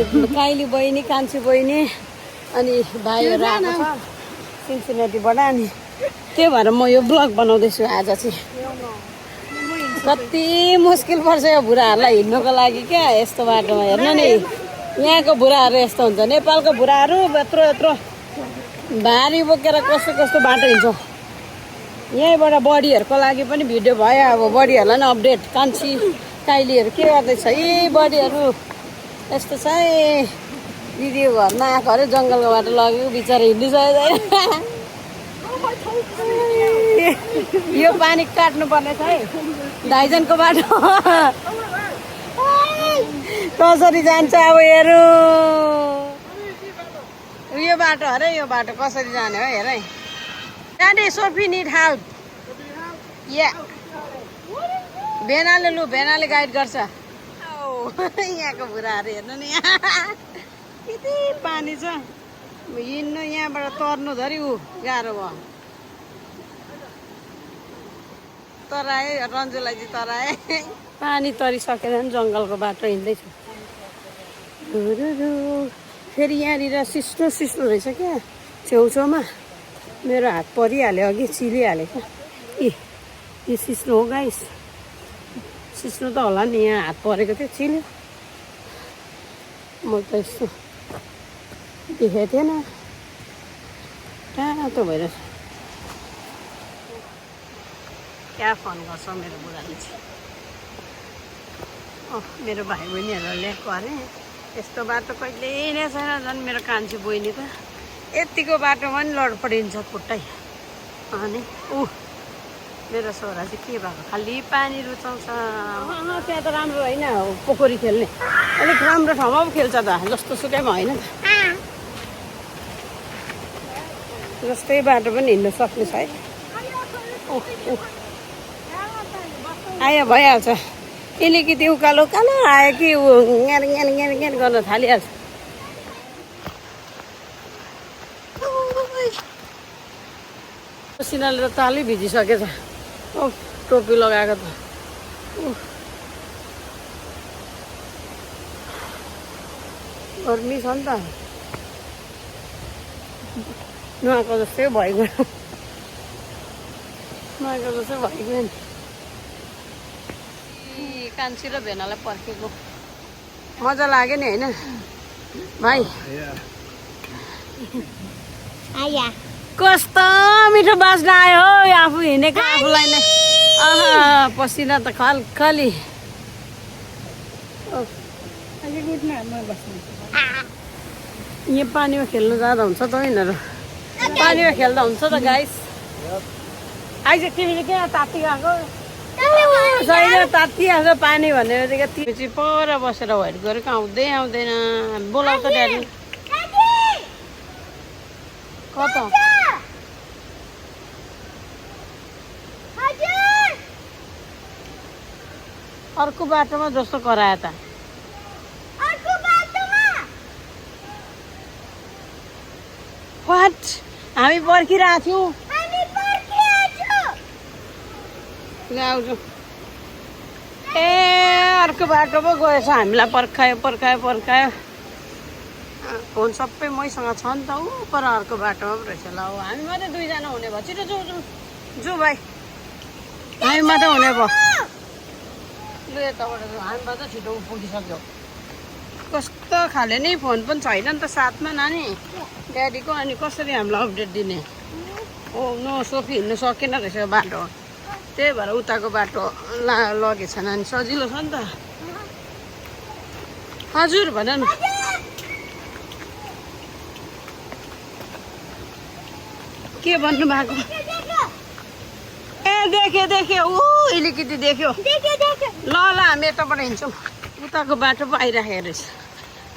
काइली बहिनी कान्छी बहिनी अनि भाइहरू आएको छ सिन्सिनेटीबाट अनि त्यही भएर म यो ब्लग बनाउँदैछु आज चाहिँ कति मुस्किल पर्छ यो बुढाहरूलाई हिँड्नुको लागि क्या यस्तो बाटोमा हेर्नु नि यहाँको बुढाहरू यस्तो हुन्छ नेपालको बुढाहरू यत्रो यत्रो भारी बोकेर कस्तो कस्तो बाटो हिँड्छ यहीँबाट बडीहरूको लागि पनि भिडियो भयो अब बडीहरूलाई नि अपडेट कान्छी काइलीहरू के गर्दैछ यी बडीहरू यस्तो छ है दिदीको घरमा आएको अरे जङ्गलको बाटो लगेको बिचरा हिँड्नु सक्दैन यो पानी काट्नु पर्ने छ है दाइजनको बाटो कसरी जान्छ अब हेरौँ यो बाटो अरे यो बाटो कसरी जाने हो हेर है Daddy, Sophie need help. Yeah. बेनाले लु बेनाले गाइड गर्छ यहाँको बुढाहरू हेर्नु नि यति पानी छ हिँड्नु यहाँबाट तर्नु धरि ऊ गाह्रो भयो तराए रन्जुलाई चाहिँ तराए पानी तरिसकेर नि जङ्गलको बाटो हिँड्दैछु फेरि यहाँनिर सिस्नो सिस्नो रहेछ क्या छेउछाउमा मेरो हात परिहाल्यो अघि चिलिहाल्यो क्या यो सिस्नो हो गाइस सिस्नो त होला नि यहाँ हात परेको थियो चिल्यो म त यस्तो देखेको थिएन तातो भइरहेछ क्या फोन गर्छ मेरो बुढाले चाहिँ मेरो भाइ बहिनीहरू ल्याएको अरे यस्तो बाटो कहिल्यै नै छैन झन् मेरो कान्छी बहिनी त यतिको बाटोमा नि लडपडिन्छ खुट्टै अनि मेरो छोरा चाहिँ के भएको खालि पानी रुचाउँछ त्यहाँ त राम्रो होइन पोखरी खेल्ने अलिक राम्रो ठाउँमा पो खेल्छ त जस्तो सुकैमा होइन त जस्तै बाटो पनि हिँड्नु सक्ने छ है आयो भइहाल्छ अलिकति उकालो उकालो आयो कि ग्यान ग्यान ग्यान ग्यान गर्न थालिहाल्छ पसिनाले त तालै भिजिसकेछ टोपी लगाएको त गर्मी छ नि त नुहाएको जस्तै भइगयो नुहाएको जस्तै भइगयो नि कान्छी र भेनालाई पर्खेको मजा लाग्यो नि होइन भाइ कस्तो मिठो बाँच्न आयो हो आफू हिँडेको आफूलाई नै पसिना त खलखली यहाँ पानीमा खेल्नु जाँदा हुन्छ त यिनीहरू पानीमा खेल्दा हुन्छ त गाइस आइज तिमीले किन तात्ती गएको छैन तात्तिहाल्छ पानी भनेर चाहिँ पर बसेर वेट गरेको आउँदै आउँदैन बोलाउ त ड्याडी कता अर्को बाटोमा जस्तो करायो त वाट हामी पर्खिरहेको थियौँ आउँछु ए अर्को बाटो पो गएछ हामीलाई पर्खायो फोन सबै मैसँग छ नि त ऊ पर अर्को बाटोमा पो रहेछ ल हामी मात्रै दुईजना हुने भयो छिटो जाउँ भाइ हामी मात्रै हुने भयो लु यताबाट हामी मात्रै छिटो पुगिसक्यो कस्तो खाले नै फोन पनि छैन नि त साथमा नानी ड्याडीको अनि कसरी हामीलाई अपडेट दिने सोफी हिँड्नु सकेन रहेछ बाटो त्यही भएर उताको बाटो लगेछ नानी सजिलो छ नि त हजुर भन न के भन्नु भएको ए देख्यो अलिकति देख्यो ल हामी यताबाट हिँड्छौँ उताको बाटो पो आइराखेको रहेछ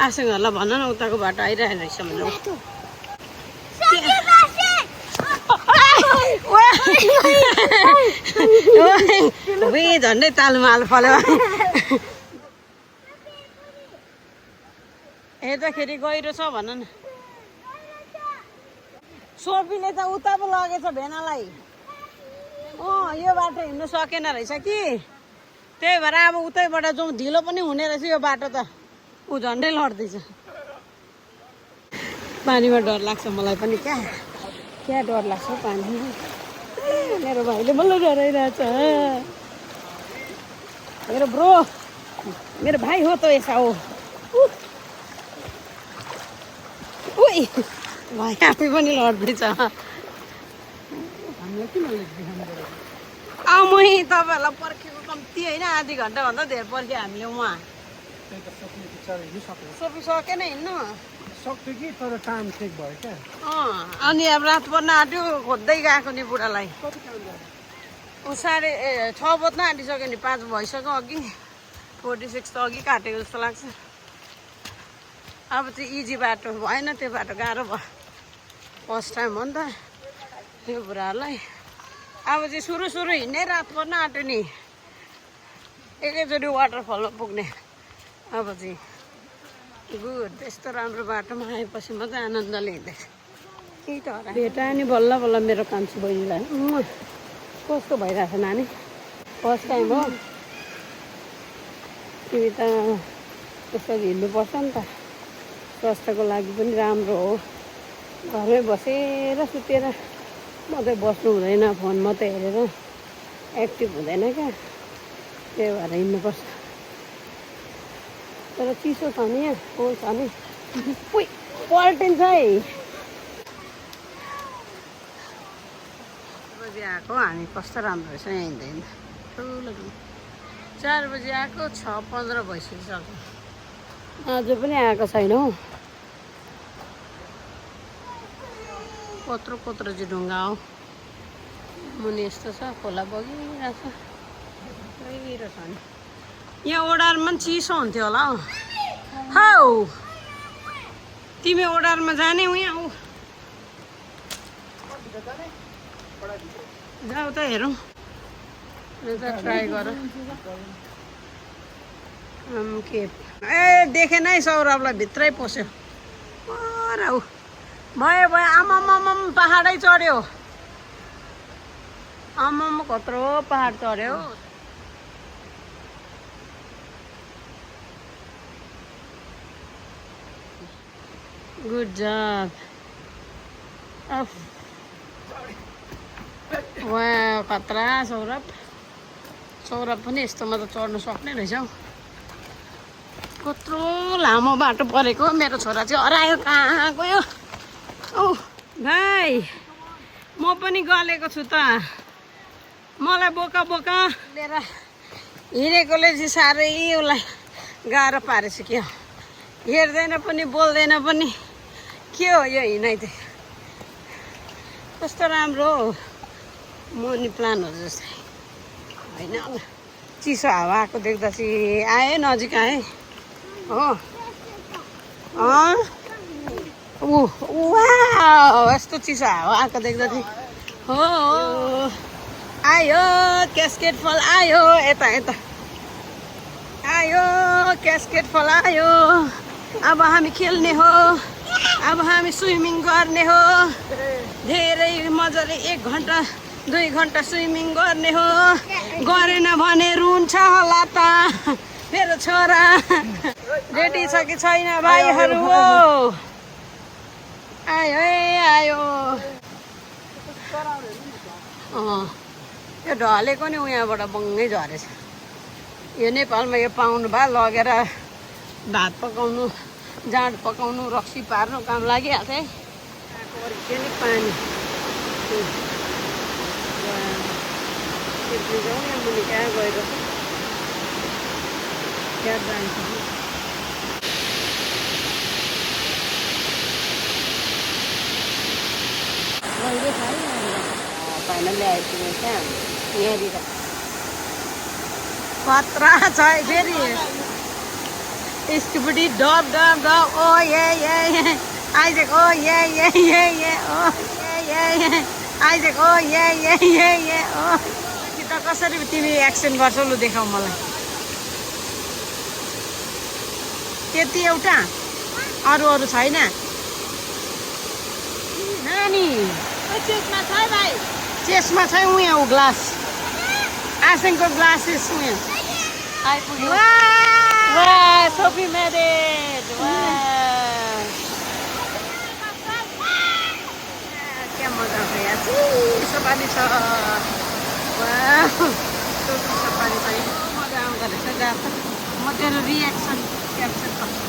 आसँगहरूलाई भन न उताको बाटो आइरहेको रहेछ भने झन्डै तालुमाल फल्यो हेर्दाखेरि गहिरो छ भन न सोफीले त उता पो लगेछ भेनालाई यो बाटो हिँड्नु सकेन रहेछ कि त्यही भएर अब उतैबाट जाउँ ढिलो पनि हुने रहेछ यो बाटो त ऊ झन्डै लड्दैछ पानीमा डर लाग्छ मलाई पनि क्या डर लाग्छ पानीमा मेरो भाइले बल्ल डराइरहेछ मेरो ब्रो मेरो भाइ हो त यसा हो उही भाइ आफै पनि लड्दैछ मै तपाईँहरूलाई पर्खेको कम्ती होइन आधी घन्टाभन्दा धेरै पर्ख्यो हामीले उहाँ सकिसकेन हिँड्नु सक्थ्यो कि तर टाइम चेक भयो क्या अनि अब रात पर्न आँट्यो खोज्दै गएको नि बुढालाई ऊ 6:30 बज्न आँटिसक्यो नि 5 भइसक्यो अघि 46 त अघि काटेको जस्तो लाग्छ अब चाहिँ इजी बाटो भएन त्यो बाटो गाह्रो भयो फर्स्ट टाइम हो नि त त्यो बुढाहरूलाई अब चाहिँ सुरु हिँड्ने रात पर्न आँट्यो नि एकैचोटि वाटरफलमा पुग्ने अब चाहिँ गुड त्यस्तो राम्रो बाटोमा आएपछि मात्रै आनन्दले हिँड्दैछ के त भेटायो नि बल्ल बल्ल मेरो कान्छी बहिनीलाई कस्तो भइरहेछ नानी फर्स्ट टाइम हो तिमी त त्यसरी हिँड्नुपर्छ नि त स्वास्थ्यको लागि पनि राम्रो हो घरमै बसेर सुतेर मात्रै बस्नु हुँदैन फोन मात्रै हेरेर एक्टिभ हुँदैन क्या त्यही भएर हिँड्नुपर्छ तर चिसो छ नि यहाँ पोल छ नि उही पल्टिन्छ है बजी आएको हामी कस्तो राम्रो रहेछ यहाँ हिँड्दैन ठुलो 4 बजी आएको 6:15 भइसकिसक्यो आज पनि आएको छैन हौ कत्रो चाहिँ ढुङ्गा हो मुनि यस्तो छ खोला बगिरहेछ गहिरो छ नि यहाँ ओडारमा पनि चिसो हुन्थ्यो होला हौ तिमी ओडारमा जाने उहाँ ऊ जाऊ त हेरौँ ट्राई गर के ए देखेन है सौरभलाई भित्रै पस्यो भयो आमाम पहाडै चढ्यो आमाम कत्रो पहाड चढ्यो गुड जब वा खतरा सौरभ पनि यस्तोमा त चढ्नु सक्ने रहेछ हौ कत्रो लामो बाटो परेको मेरो छोरा चाहिँ हरायो कहाँ गयो औ भाइ म पनि गलेको छु त मलाई बोका लिएर हिँडेकोले चाहिँ साह्रै उसलाई गाह्रो पारेछ क्या हेर्दैन पनि बोल्दैन पनि के हो यो हिँडाइ त कस्तो राम्रो हो मनी प्लान्टहरू जस्तै होइन चिसो हावा आएको देख्दा चाहिँ आएँ नजिक आएँ हो यस्तो चिसो हावा आएको देख्दा चाहिँ हो आयो क्यास्केट फल आयो यता आयो क्यास्केट फल आयो अब हामी खेल्ने हो अब हामी स्विमिङ गर्ने हो धेरै मजाले 1 घन्टा 2 घन्टा स्विमिङ गर्ने हो गरेन भने रुन्छ होला त मेरो छोरा रेडी छ कि छैन भाइहरू हो आयो यो ढलेको नि उहाँबाट बङ्गै झरेछ यो नेपालमा यो पाउनु भए लगेर भात पकाउनु जाँड पकाउनु रक्सी पार्नु काम लागिहाल्छ है पानी मुनि कहाँ गएर क्या जान्छ फाइनली आइपुग्यो क्या यहाँनिर खतरा छ फेरि यसकोपट्टि डब ओ ये आइजेक ओ ये ओ आइजेक ओ ये ओ कि त कसरी तिमी एक्सन गर्छौ लु देखाऊ मलाई त्यति एउटा अरू छैन नानी चेस्टमा छ उहाँ ऊ ग्लास आसेङको ग्लासेस उहाँ आइपुग्यो सोफी म्यारेज क्या मजा आउँछ यहाँ चिसो पानी छ चिसो पानी छ मजा आउँदो रहेछ जहाँ त म तेरो रियाक्सन क्याप्चर गर्छु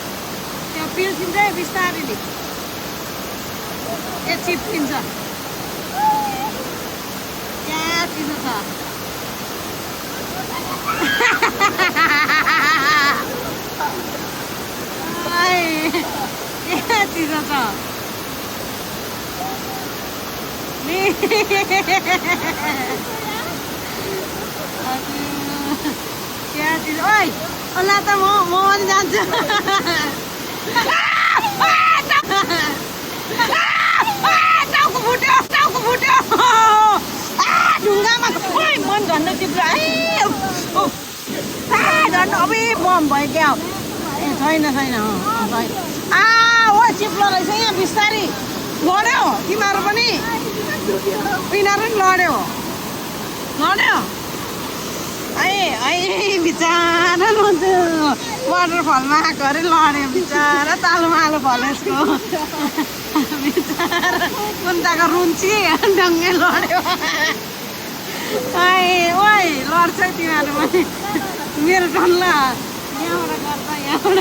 त्यहाँ पिल्सिन्छ है बिस्तारैले ए चिप्लिन्छ क्या चिसो छ क्या चिसो छ क्या चिज ओइ अल्ला त म पनि जान्छु टाउको फुट्यो ढुङ्गामा मन झन्डै चिप्लो झन्डै अबे बम भयो क्या ए छैन ओ चिप्लो रहेछ यहाँ बिस्तारी लड्यो तिमीहरू पनि यिनीहरू पनि लड्यो बिचरा वाटरफलमा आएको अरे लड्यो बिचरा तालुमा आलु फलेसको बिचरा कुन्ताको रुन्ची डङ्गे लड्यो ओइ लड्छ तिमीहरू पनि मेरो टल्ला यहाँबाट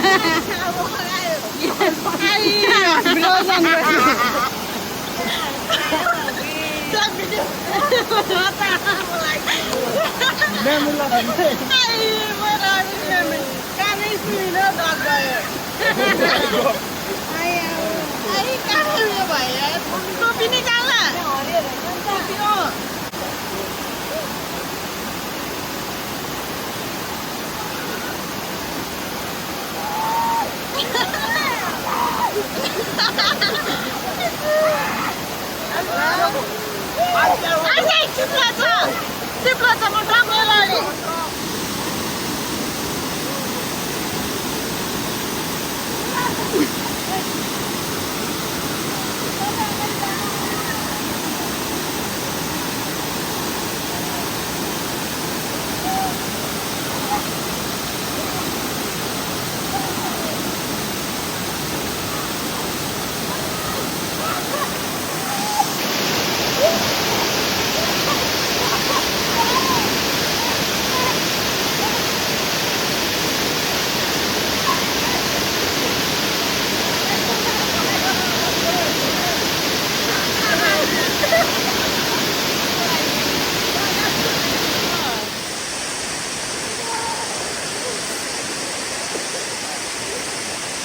चिप्लो छ म टाउको लड्यो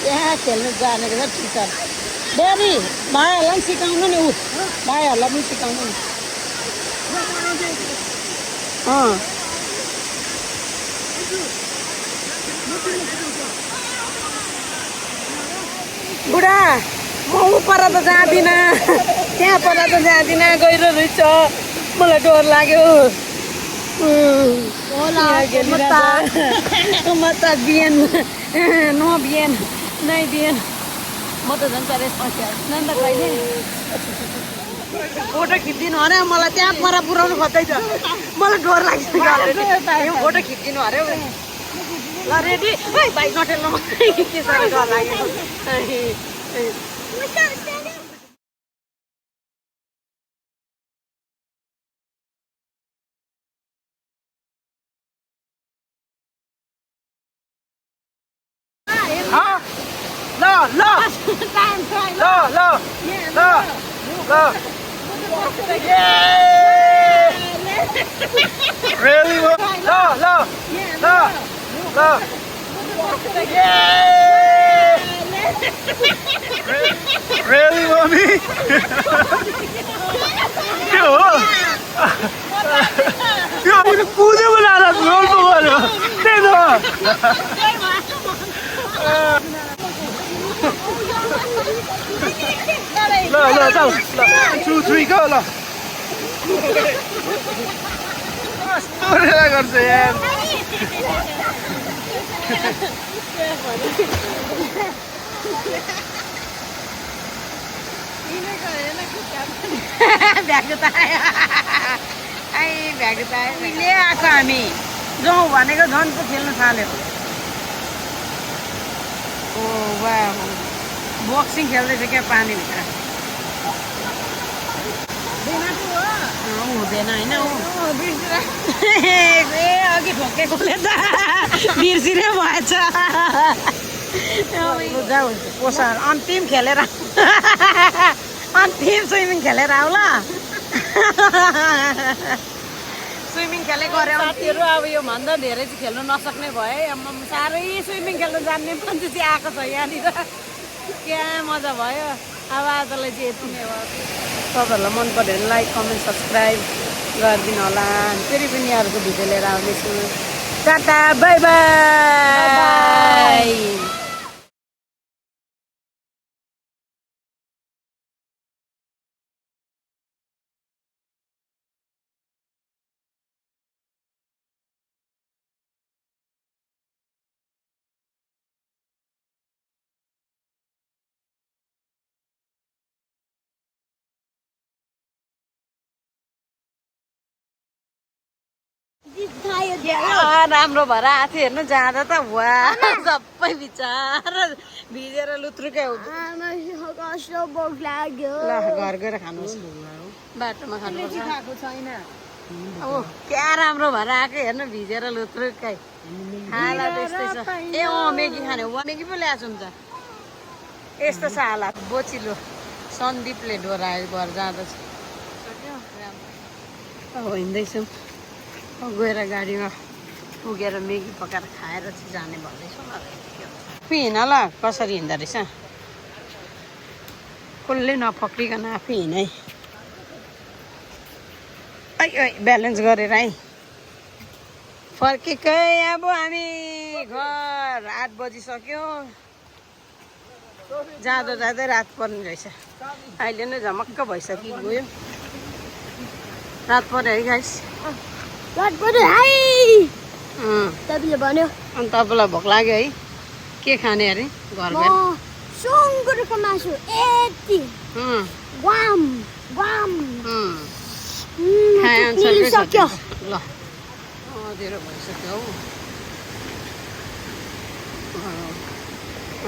त्यहाँ खेल्नु जानेको छ टिचर बेबी भाइहरूलाई पनि सिकाउनु नि भाइहरूलाई पनि सिकाउनु नि बुढा म उपर त जाँदिनँ त्यहाँ पर त जाँदिनँ गहिरो रहेछ मलाई डर लाग्यो म त बिहान बिहान नै बिहान म त झन् साह्रै फसिहाल्छु नि त कहिले फोटो खिचिदिनु अरे मलाई त्यहाँ पर पुऱ्याउनु खोज्दैछ मलाई डर लाग्छ फोटो खिचिदिनु अरे ल रेडी बाइक नटेल्नु के साह्रो डर लाग्यो Really? Really, mommy? Yo, पूरे बना रहा हूँ रोल को बोलो दे दो ला चल 1 2 3 go ला स्टोरी गर्छ यार आएको हामी जाउँ भनेको झन् पो खेल्न थाल्यो ओ वाह बक्सिङ खेल्दैछ क्या पानीभित्र हुँदैन होइन ए अघि ठोकेकोले त बिर्सिनै भएछ पोसार अन्तिम खेलेर अन्तिम स्विमिङ खेलेर आऊ ल स्विमिङ खेलेको अरे साथीहरू अब यो भन्दा धेरै चाहिँ खेल्नु नसक्ने भयो साह्रै स्विमिङ खेल्नु जान्ने मान्छे चाहिँ आएको छ यहाँनिर क्या मजा भयो अब आजलाई चाहिँ यति नै हो तपाईँहरूलाई मन पऱ्यो भने लाइक कमेन्ट सब्सक्राइब गरिदिनु होला फेरि पनि अर्को भिडियो लिएर आउनेछु टाटा बाई बाई राम्रो भएर आएको थियो हेर्नु जाँदा त वा सबै बिचारा भिजेर लुत्रुकै हुन्छ ल घर गएर खानुहोस् बाटोमा खानुपर्छ अब क्या राम्रो भएर आएको हेर्नु भिजेर लुत्रुकै हालत यस्तै छ ए मेगी खाने मेगी पो ल्याएको छु नि त यस्तो छ हालत बोचिलो सन्दीपले डोरायो घर जाँदैछ हिँड्दैछौँ गएर गाडीमा पुगेर मेगी पकाएर खाएर चाहिँ जाने भन्दैछु आफै हिँड ल कसरी हिँड्दो रहेछ कसले नपक्रिकन आफै हिँड है ब्यालेन्स गरेर है फर्केकै अब हामी घर 8 बजिसक्यो जाँदा जाँदै रात पर्ने रहेछ अहिले नै झमक्क भइसक्यो गयो रात पर्यो है गाइस भन्यो अनि तपाईँलाई भोक लाग्यो है के खाने अरे घर गएर सुँगुरको मासु यति ग्वाम ग्वाम खाइसक्यो ल अँधेरो भइसक्यो हौ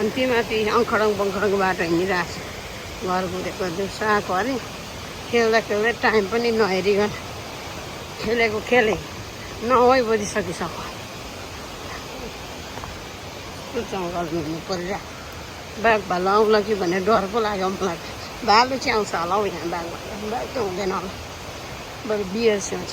अनि तिमाथि अङ्खडङ बङ्खडङ बाटो हिँडिरहेको छ घर घुरेको आएको अरे खेल्दा खेल्दै टाइम पनि नहेरिकन खेलेको खेलेँ 9 बजिसकिसक्यो जङ्गल हिँड्नु पर्यो बाघ भालु आउँला कि भन्ने डर पो लाग्यो मलाई भालु चाहिँ आउँछ होला हौ यहाँ बाघ त हुँदैन होला बरु बियर चाहिँ